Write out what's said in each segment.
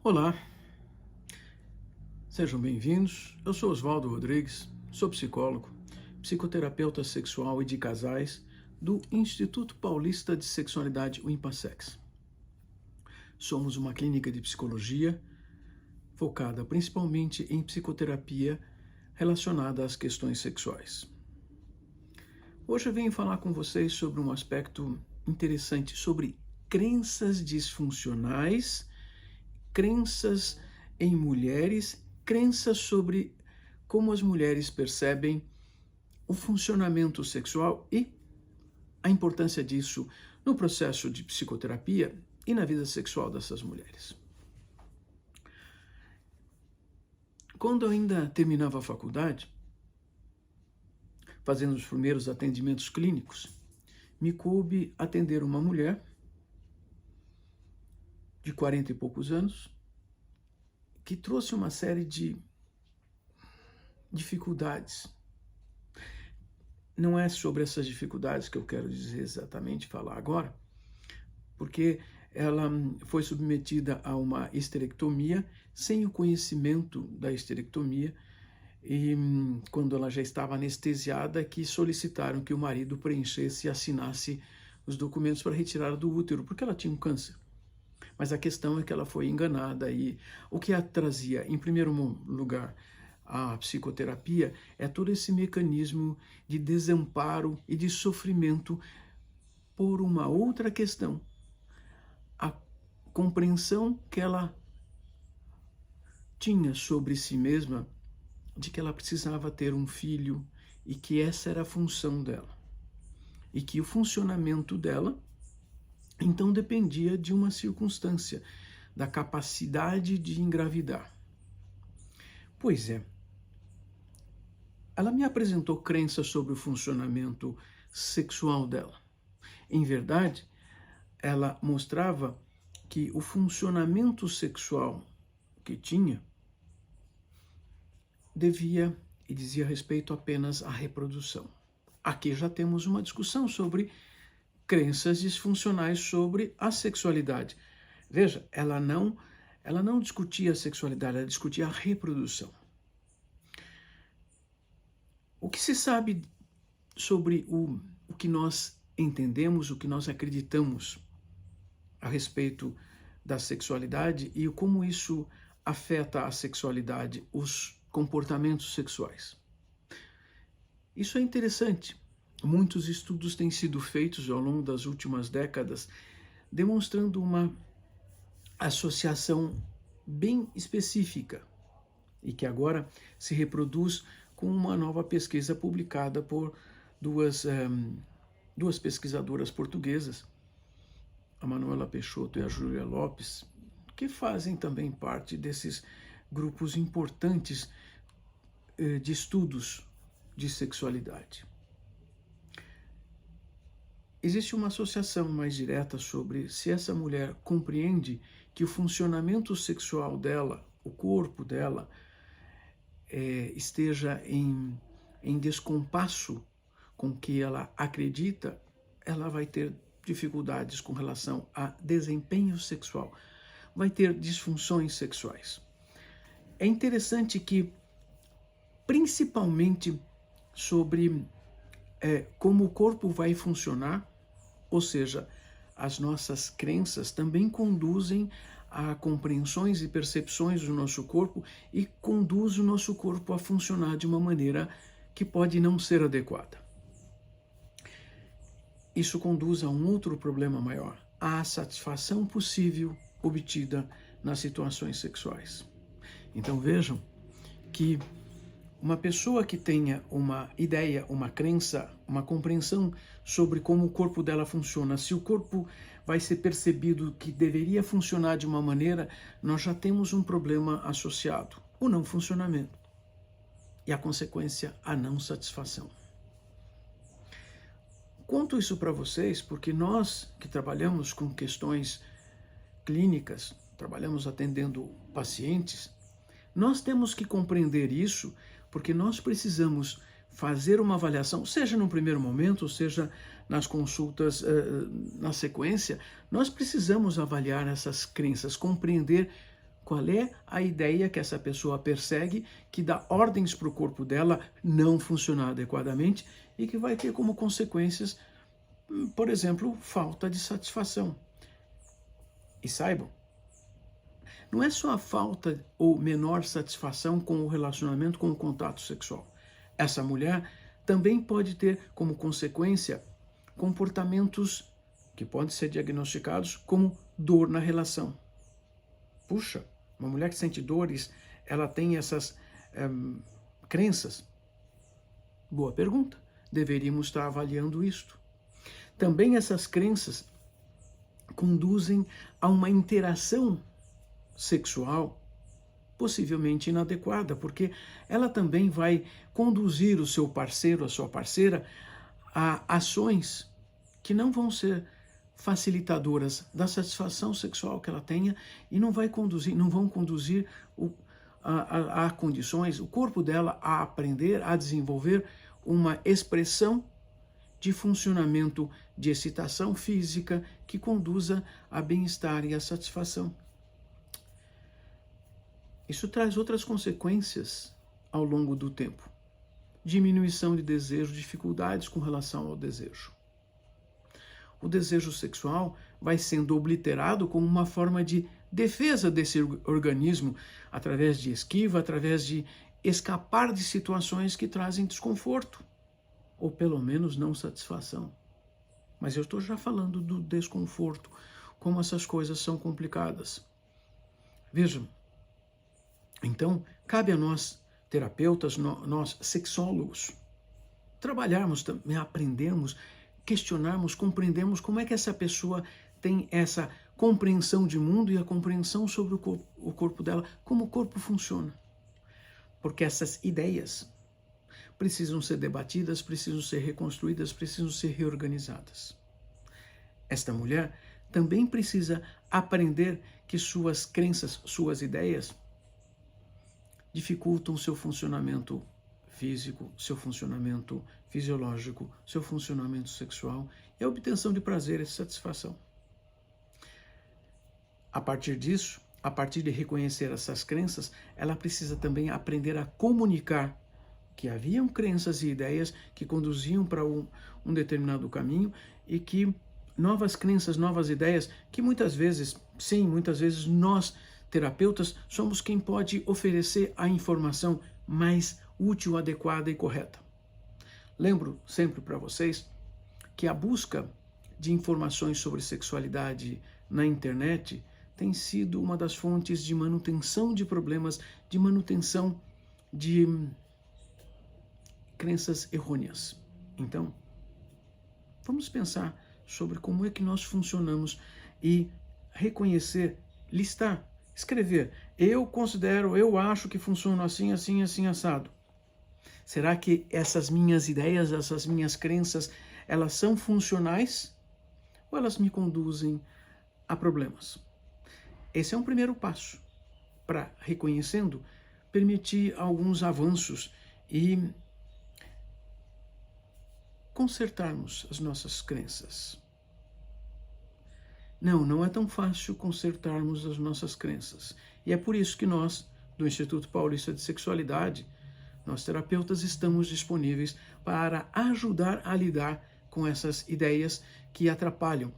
Olá, sejam bem-vindos. Eu sou Oswaldo Rodrigues, sou psicólogo, psicoterapeuta sexual e de casais do Instituto Paulista de Sexualidade, o INPASEX. Somos uma clínica de psicologia focada principalmente em psicoterapia relacionada às questões sexuais. Hoje eu venho falar com vocês sobre um aspecto interessante sobre crenças disfuncionais, crenças em mulheres, crenças sobre como as mulheres percebem o funcionamento sexual e a importância disso no processo de psicoterapia e na vida sexual dessas mulheres. Quando eu ainda terminava a faculdade, fazendo os primeiros atendimentos clínicos, me coube atender uma mulher de 40 e poucos anos, que trouxe uma série de dificuldades. Não é sobre essas dificuldades que eu quero dizer exatamente, falar agora, porque ela foi submetida a uma esterectomia sem o conhecimento da esterectomia, e quando ela já estava anestesiada, que solicitaram que o marido preenchesse e assinasse os documentos para retirá-la do útero, porque ela tinha um câncer. Mas a questão é que ela foi enganada, e o que a trazia, em primeiro lugar, a psicoterapia, é todo esse mecanismo de desamparo e de sofrimento por uma outra questão. A compreensão que ela tinha sobre si mesma, de que ela precisava ter um filho e que essa era a função dela. E que o funcionamento dela então dependia de uma circunstância, da capacidade de engravidar. Pois é, ela me apresentou crenças sobre o funcionamento sexual dela. Em verdade, ela mostrava que o funcionamento sexual que tinha devia e dizia respeito apenas à reprodução. Aqui já temos uma discussão sobre crenças disfuncionais sobre a sexualidade. Veja, ela não discutia a sexualidade, ela discutia a reprodução. O que se sabe sobre o que nós entendemos, o que nós acreditamos a respeito da sexualidade e como isso afeta a sexualidade, os comportamentos sexuais? Isso é interessante. Muitos estudos têm sido feitos ao longo das últimas décadas, demonstrando uma associação bem específica e que agora se reproduz com uma nova pesquisa publicada por duas pesquisadoras portuguesas, a Manuela Peixoto e a Júlia Lopes, que fazem também parte desses grupos importantes de estudos de sexualidade. Existe uma associação mais direta sobre se essa mulher compreende que o funcionamento sexual dela, o corpo dela, esteja em descompasso com o que ela acredita, ela vai ter dificuldades com relação a desempenho sexual, vai ter disfunções sexuais. É interessante que, principalmente sobre como o corpo vai funcionar, ou seja, as nossas crenças também conduzem a compreensões e percepções do nosso corpo e conduz o nosso corpo a funcionar de uma maneira que pode não ser adequada. Isso conduz a um outro problema maior, a satisfação possível obtida nas situações sexuais. Então vejam que uma pessoa que tenha uma ideia, uma crença, uma compreensão sobre como o corpo dela funciona, se o corpo vai ser percebido que deveria funcionar de uma maneira, nós já temos um problema associado, o não funcionamento e a consequência, a não satisfação. Conto isso para vocês porque nós que trabalhamos com questões clínicas, trabalhamos atendendo pacientes, nós temos que compreender isso porque nós precisamos fazer uma avaliação, seja no primeiro momento, seja nas consultas na sequência, nós precisamos avaliar essas crenças, compreender Qual é a ideia que essa pessoa persegue, que dá ordens para o corpo dela não funcionar adequadamente e que vai ter como consequências, por exemplo, falta de satisfação. E saibam, não é só a falta ou menor satisfação com o relacionamento, com o contato sexual. Essa mulher também pode ter como consequência comportamentos que podem ser diagnosticados como dor na relação. Puxa, uma mulher que sente dores, ela tem essas crenças? Boa pergunta. Deveríamos estar avaliando isto. Também essas crenças conduzem a uma interação sexual possivelmente inadequada, porque ela também vai conduzir o seu parceiro, a sua parceira, a ações que não vão ser facilitadoras da satisfação sexual que ela tenha e não vão conduzir a condições, o corpo dela a aprender, a desenvolver uma expressão de funcionamento de excitação física que conduza a bem-estar e a satisfação. Isso traz outras consequências ao longo do tempo. Diminuição de desejo, dificuldades com relação ao desejo. O desejo sexual vai sendo obliterado como uma forma de defesa desse organismo, através de esquiva, através de escapar de situações que trazem desconforto, ou pelo menos não satisfação. Mas eu estou já falando do desconforto, como essas coisas são complicadas. Vejam, então, cabe a nós, terapeutas, nós sexólogos, trabalharmos também, aprendermos, questionarmos, compreendermos como é que essa pessoa tem essa compreensão de mundo e a compreensão sobre o corpo dela, como o corpo funciona. Porque essas ideias precisam ser debatidas, precisam ser reconstruídas, precisam ser reorganizadas. Esta mulher também precisa aprender que suas crenças, suas ideias, dificultam seu funcionamento físico, seu funcionamento fisiológico, seu funcionamento sexual e a obtenção de prazer e satisfação. A partir disso, a partir de reconhecer essas crenças, ela precisa também aprender a comunicar que haviam crenças e ideias que conduziam para um determinado caminho e que novas crenças, novas ideias, que muitas vezes, sim, muitas vezes nós, terapeutas, somos quem pode oferecer a informação mais útil, adequada e correta. Lembro sempre para vocês que a busca de informações sobre sexualidade na internet tem sido uma das fontes de manutenção de problemas, de manutenção de crenças errôneas. Então, vamos pensar sobre como é que nós funcionamos e reconhecer, listar, escrever. Eu considero, eu acho que funciona assim, assim, assim, assado. Será que essas minhas ideias, essas minhas crenças, elas são funcionais ou elas me conduzem a problemas? Esse é um primeiro passo para, reconhecendo, permitir alguns avanços e consertarmos as nossas crenças. Não é tão fácil consertarmos as nossas crenças. E é por isso que nós, do Instituto Paulista de Sexualidade, nós terapeutas estamos disponíveis para ajudar a lidar com essas ideias que atrapalham.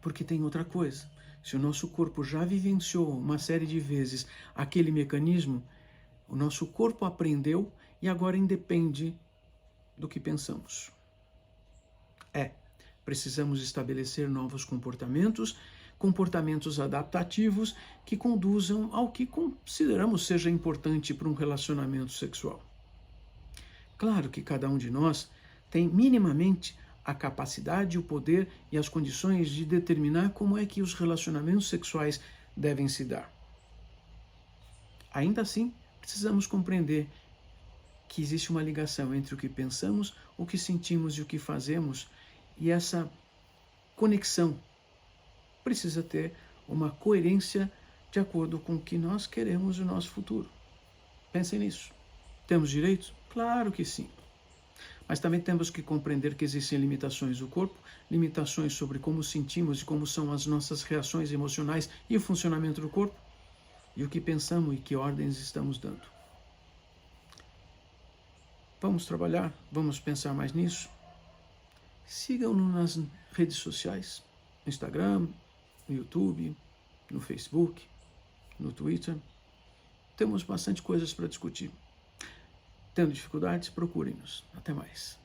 Porque tem outra coisa. Se o nosso corpo já vivenciou uma série de vezes aquele mecanismo, o nosso corpo aprendeu e agora independe do que pensamos. Precisamos estabelecer novos comportamentos, comportamentos adaptativos que conduzam ao que consideramos seja importante para um relacionamento sexual. Claro que cada um de nós tem minimamente a capacidade, o poder e as condições de determinar como é que os relacionamentos sexuais devem se dar. Ainda assim, precisamos compreender que existe uma ligação entre o que pensamos, o que sentimos e o que fazemos, e essa conexão precisa ter uma coerência de acordo com o que nós queremos no nosso futuro. Pensem nisso. Temos direitos? Claro que sim. Mas também temos que compreender que existem limitações do corpo, limitações sobre como sentimos e como são as nossas reações emocionais e o funcionamento do corpo. e o que pensamos e que ordens estamos dando. Vamos trabalhar, vamos pensar mais nisso. Sigam-nos nas redes sociais, no Instagram, no YouTube, no Facebook, no Twitter. Temos bastante coisas para discutir. Tendo dificuldades, procurem-nos. Até mais.